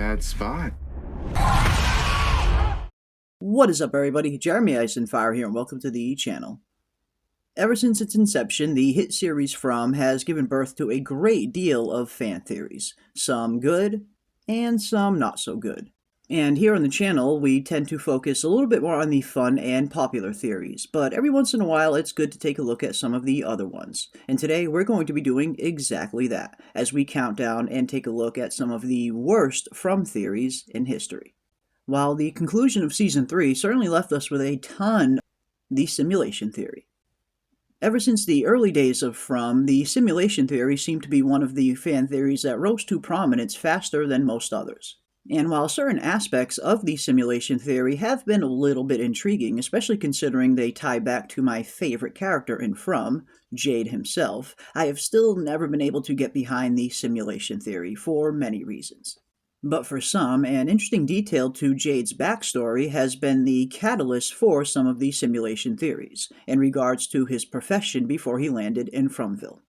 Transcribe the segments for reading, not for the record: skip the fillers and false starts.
bad spot. What is up, everybody? Jeremy Eisenfire here, and welcome to the channel. Ever since its inception, the hit series From has given birth to a great deal of fan theories, some good and some not so good. And here on the channel, we tend to focus a little bit more on the fun and popular theories, but every once in a while it's good to take a look at some of the other ones. And today we're going to be doing exactly that, as we count down and take a look at some of the worst From theories in history. While the conclusion of Season 3 certainly left us with a ton, the simulation theory. Ever since the early days of From, the simulation theory seemed to be one of the fan theories that rose to prominence faster than most others. And while certain aspects of the simulation theory have been a little bit intriguing, especially considering they tie back to my favorite character in From, Jade himself, I have still never been able to get behind the simulation theory for many reasons. But for some, an interesting detail to Jade's backstory has been the catalyst for some of the simulation theories, in regards to his profession before he landed in Fromville.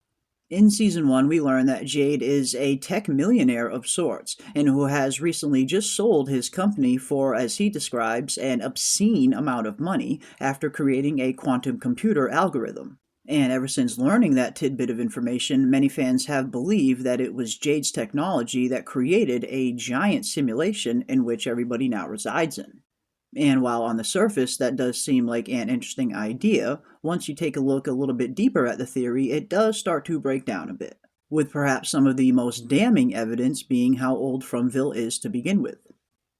In Season 1, we learn that Jade is a tech millionaire of sorts, and who has recently just sold his company for, as he describes, an obscene amount of money after creating a quantum computer algorithm. And ever since learning that tidbit of information, many fans have believed that it was Jade's technology that created a giant simulation in which everybody now resides in. And while on the surface that does seem like an interesting idea, once you take a look a little bit deeper at the theory, it does start to break down a bit, with perhaps some of the most damning evidence being how old Fromville is to begin with.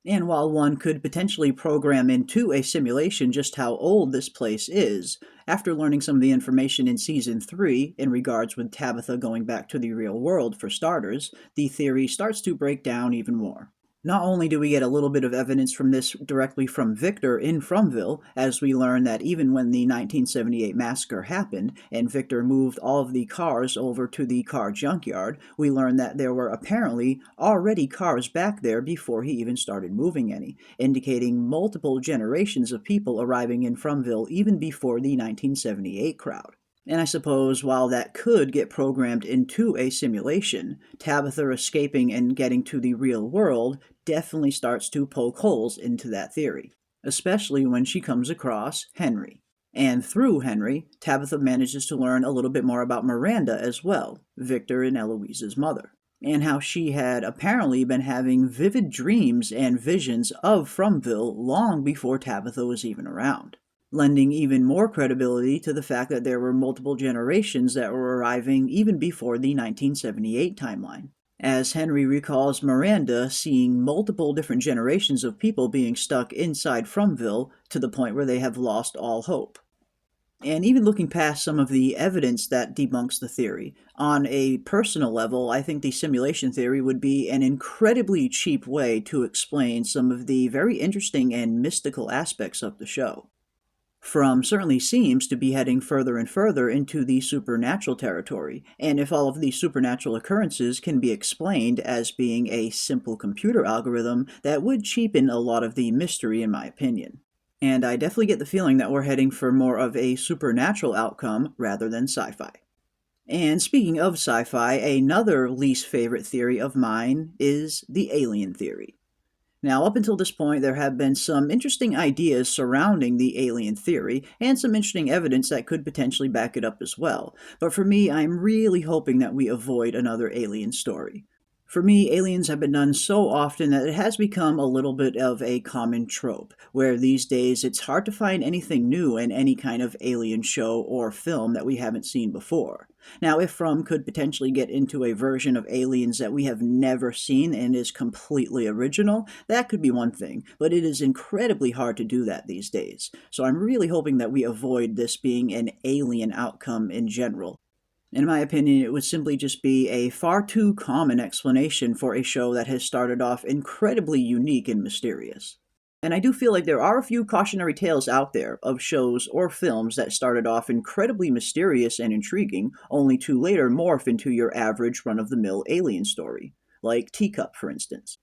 And while one could potentially program into a simulation just how old this place is, after learning some of the information in Season 3 in regards with Tabitha going back to the real world for starters, the theory starts to break down even more. Not only do we get a little bit of evidence from this directly from Victor in Fromville, as we learn that even when the 1978 massacre happened, and Victor moved all of the cars over to the car junkyard, we learn that there were apparently already cars back there before he even started moving any, indicating multiple generations of people arriving in Fromville even before the 1978 crowd. And I suppose while that could get programmed into a simulation, Tabitha escaping and getting to the real world definitely starts to poke holes into that theory, especially when she comes across Henry. And through Henry, Tabitha manages to learn a little bit more about Miranda as well, Victor and Eloise's mother, and how she had apparently been having vivid dreams and visions of Fromville long before Tabitha was even around, lending even more credibility to the fact that there were multiple generations that were arriving even before the 1978 timeline, as Henry recalls Miranda seeing multiple different generations of people being stuck inside Fromville to the point where they have lost all hope. And even looking past some of the evidence that debunks the theory, on a personal level, I think the simulation theory would be an incredibly cheap way to explain some of the very interesting and mystical aspects of the show. From certainly seems to be heading further and further into the supernatural territory, and if all of these supernatural occurrences can be explained as being a simple computer algorithm, that would cheapen a lot of the mystery in my opinion. And I definitely get the feeling that we're heading for more of a supernatural outcome rather than sci-fi. And speaking of sci-fi, another least favorite theory of mine is the alien theory. Now, up until this point, there have been some interesting ideas surrounding the alien theory, and some interesting evidence that could potentially back it up as well. But for me, I'm really hoping that we avoid another alien story. For me, aliens have been done so often that it has become a little bit of a common trope, where these days it's hard to find anything new in any kind of alien show or film that we haven't seen before. Now, if From could potentially get into a version of aliens that we have never seen and is completely original, that could be one thing, but it is incredibly hard to do that these days. So I'm really hoping that we avoid this being an alien outcome in general. In my opinion, it would simply just be a far too common explanation for a show that has started off incredibly unique and mysterious. And I do feel like there are a few cautionary tales out there of shows or films that started off incredibly mysterious and intriguing, only to later morph into your average run-of-the-mill alien story, like Teacup, for instance.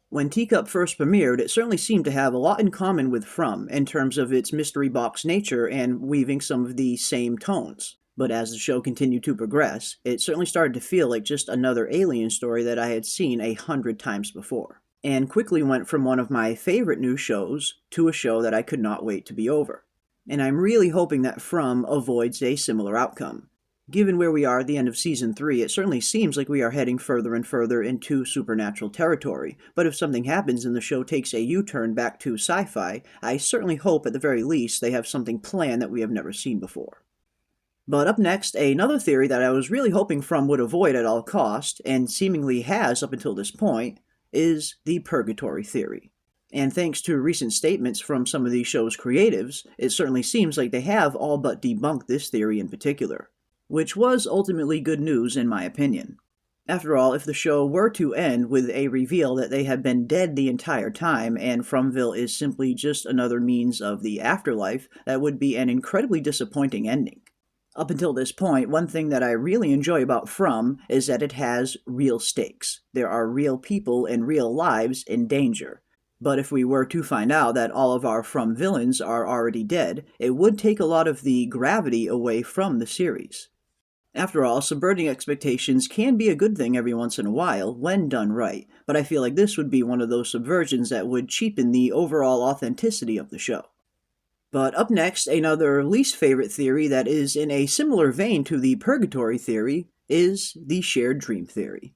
When Teacup first premiered, it certainly seemed to have a lot in common with From in terms of its mystery box nature and weaving some of the same tones. But as the show continued to progress, it certainly started to feel like just another alien story that I had seen 100 times before. and quickly went from one of my favorite new shows to a show that I could not wait to be over. And I'm really hoping that From avoids a similar outcome. Given where we are at the end of Season 3, it certainly seems like we are heading further and further into supernatural territory, but if something happens and the show takes a U-turn back to sci-fi, I certainly hope at the very least they have something planned that we have never seen before. But up next, another theory that I was really hoping From would avoid at all cost, and seemingly has up until this point, is the purgatory theory. And thanks to recent statements from some of these show's creatives, it certainly seems like they have all but debunked this theory in particular, which was ultimately good news in my opinion. After all, if the show were to end with a reveal that they have been dead the entire time and Fromville is simply just another means of the afterlife, that would be an incredibly disappointing ending. Up until this point, one thing that I really enjoy about From is that it has real stakes. There are real people and real lives in danger. But if we were to find out that all of our From villains are already dead, it would take a lot of the gravity away from the series. After all, subverting expectations can be a good thing every once in a while, when done right, but I feel like this would be one of those subversions that would cheapen the overall authenticity of the show. But up next, another least favorite theory that is in a similar vein to the purgatory theory is the shared dream theory.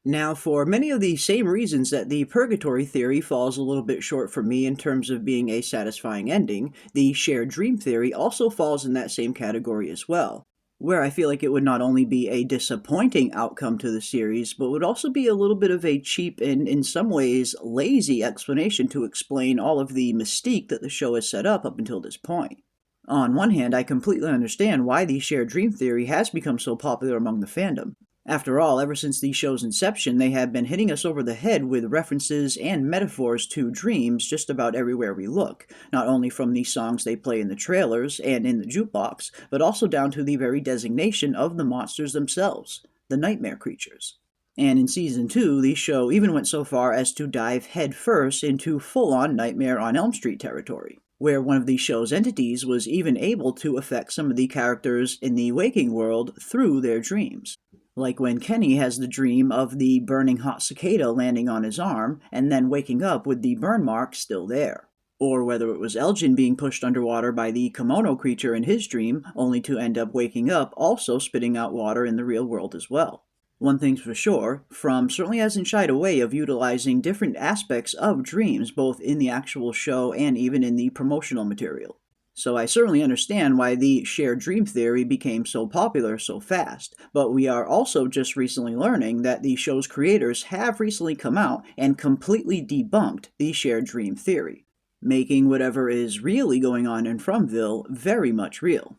Now, for many of the same reasons that the purgatory theory falls a little bit short for me in terms of being a satisfying ending, the shared dream theory also falls in that same category as well, where I feel like it would not only be a disappointing outcome to the series, but would also be a little bit of a cheap and, in some ways, lazy explanation to explain all of the mystique that the show has set up until this point. On one hand, I completely understand why the shared dream theory has become so popular among the fandom. After all, ever since the show's inception, they have been hitting us over the head with references and metaphors to dreams just about everywhere we look, not only from the songs they play in the trailers and in the jukebox, but also down to the very designation of the monsters themselves, the nightmare creatures. And in Season 2, the show even went so far as to dive headfirst into full-on Nightmare on Elm Street territory, where one of the show's entities was even able to affect some of the characters in the waking world through their dreams. Like when Kenny has the dream of the burning hot cicada landing on his arm, and then waking up with the burn mark still there. Or whether it was Elgin being pushed underwater by the kimono creature in his dream, only to end up waking up also spitting out water in the real world as well. One thing's for sure, From certainly hasn't shied away of utilizing different aspects of dreams, both in the actual show and even in the promotional material. So I certainly understand why the shared dream theory became so popular so fast, but we are also just recently learning that the show's creators have recently come out and completely debunked the shared dream theory, making whatever is really going on in Fromville very much real.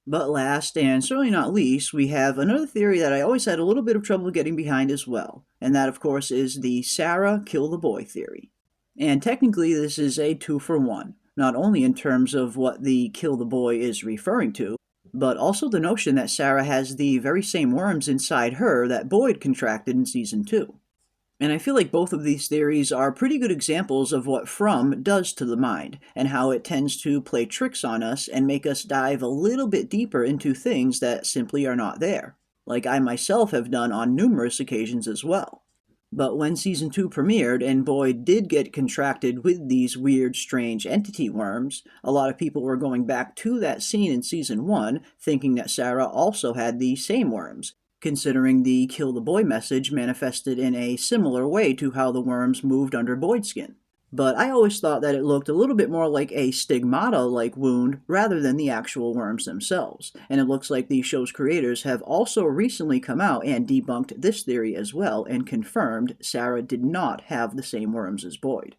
But last, and certainly not least, we have another theory that I always had a little bit of trouble getting behind as well, and that of course is the Sarah kill the boy theory. And technically this is a 2-for-1. Not only in terms of what the kill the boy is referring to, but also the notion that Sarah has the very same worms inside her that Boyd contracted in Season 2. And I feel like both of these theories are pretty good examples of what From does to the mind, and how it tends to play tricks on us and make us dive a little bit deeper into things that simply are not there, like I myself have done on numerous occasions as well. But when Season 2 premiered and Boyd did get contracted with these weird, strange entity worms, a lot of people were going back to that scene in Season 1 thinking that Sarah also had the same worms, considering the kill the boy message manifested in a similar way to how the worms moved under Boyd's skin. But I always thought that it looked a little bit more like a stigmata-like wound rather than the actual worms themselves, and it looks like the show's creators have also recently come out and debunked this theory as well and confirmed Sarah did not have the same worms as Boyd.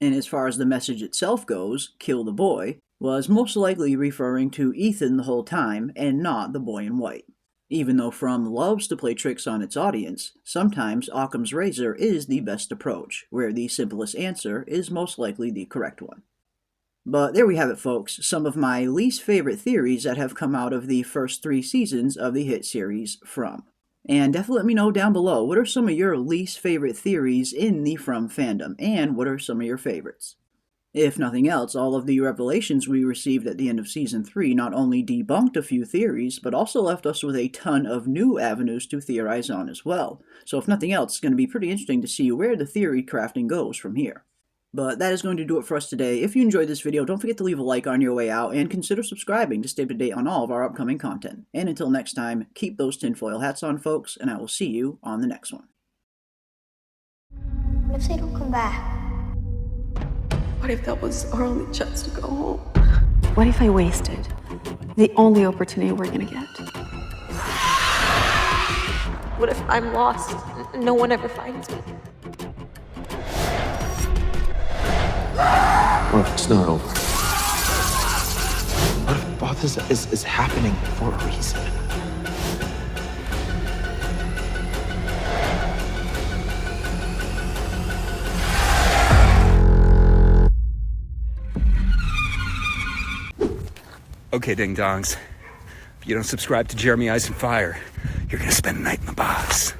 And as far as the message itself goes, kill the boy, was most likely referring to Ethan the whole time and not the boy in white. Even though From loves to play tricks on its audience, sometimes Occam's razor is the best approach, where the simplest answer is most likely the correct one. But there we have it, folks, some of my least favorite theories that have come out of the first 3 seasons of the hit series From. And definitely let me know down below, what are some of your least favorite theories in the From fandom, and what are some of your favorites? If nothing else, all of the revelations we received at the end of Season 3 not only debunked a few theories, but also left us with a ton of new avenues to theorize on as well. So if nothing else, it's going to be pretty interesting to see where the theory crafting goes from here. But that is going to do it for us today. If you enjoyed this video, don't forget to leave a like on your way out, and consider subscribing to stay up to date on all of our upcoming content. And until next time, keep those tinfoil hats on, folks, and I will see you on the next one. What if they don't come back? What if that was our only chance to go home? What if I wasted the only opportunity we're gonna get? What if I'm lost? No one ever finds me. What if it's not over? What if all this is happening for a reason? Okay, ding-dongs. If you don't subscribe to Jeremy Eyes and Fire, you're gonna spend the night in the box.